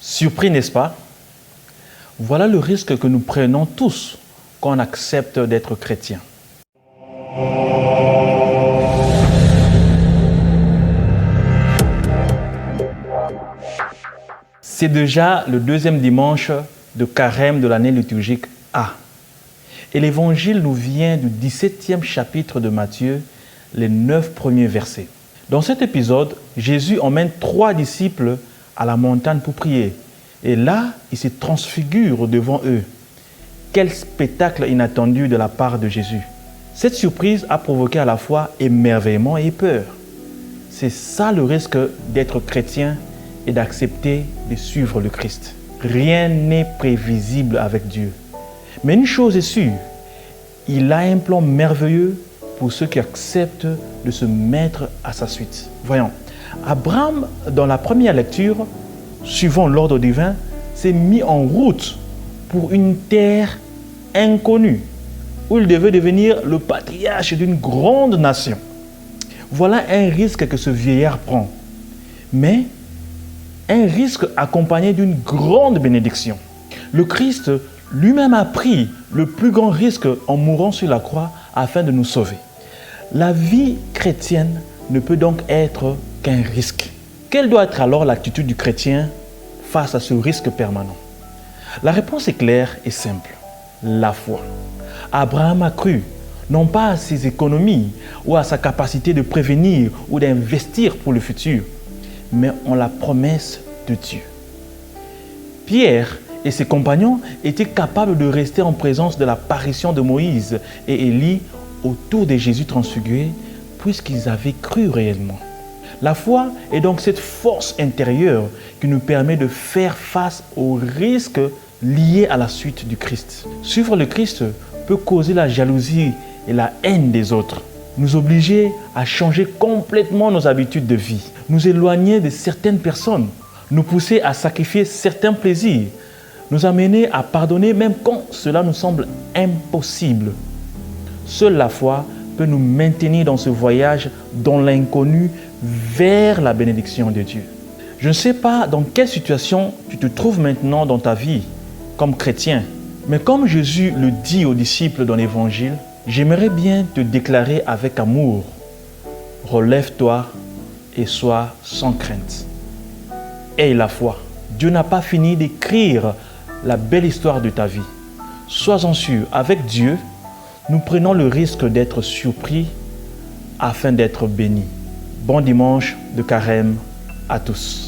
Surpris, n'est-ce pas? Voilà le risque que nous prenons tous quand on accepte d'être chrétien. C'est déjà le deuxième dimanche de carême de l'année liturgique A. Et l'évangile nous vient du 17e chapitre de Matthieu, les 9 premiers versets. Dans cet épisode, Jésus emmène 3 disciples à la montagne pour prier. Et là, il se transfigure devant eux. Quel spectacle inattendu de la part de Jésus. Cette surprise a provoqué à la fois émerveillement et peur. C'est ça le risque d'être chrétien et d'accepter de suivre le Christ. Rien n'est prévisible avec Dieu. Mais une chose est sûre, il a un plan merveilleux pour ceux qui acceptent de se mettre à sa suite. Voyons, Abraham, dans la première lecture, suivant l'ordre divin, s'est mis en route pour une terre inconnue, où il devait devenir le patriarche d'une grande nation. Voilà un risque que ce vieillard prend, mais un risque accompagné d'une grande bénédiction. Le Christ lui-même a pris le plus grand risque en mourant sur la croix afin de nous sauver. La vie chrétienne ne peut donc être qu'un risque. Quelle doit être alors l'attitude du chrétien face à ce risque permanent? La réponse est claire et simple. La foi. Abraham a cru, non pas à ses économies ou à sa capacité de prévenir ou d'investir pour le futur, mais en la promesse de Dieu. Pierre et ses compagnons étaient capables de rester en présence de l'apparition de Moïse et Élie autour de Jésus transfiguré, puisqu'ils avaient cru réellement. La foi est donc cette force intérieure qui nous permet de faire face aux risques liés à la suite du Christ. Suivre le Christ peut causer la jalousie et la haine des autres, nous obliger à changer complètement nos habitudes de vie, nous éloigner de certaines personnes, nous pousser à sacrifier certains plaisirs, nous amener à pardonner même quand cela nous semble impossible. Seule la foi peut nous maintenir dans ce voyage dans l'inconnu vers la bénédiction de Dieu. Je ne sais pas dans quelle situation tu te trouves maintenant dans ta vie comme chrétien, mais comme Jésus le dit aux disciples dans l'Évangile, j'aimerais bien te déclarer avec amour, relève-toi et sois sans crainte. Aie la foi. Dieu n'a pas fini d'écrire la belle histoire de ta vie. Sois-en sûr, avec Dieu, nous prenons le risque d'être surpris afin d'être bénis. Bon dimanche de carême à tous.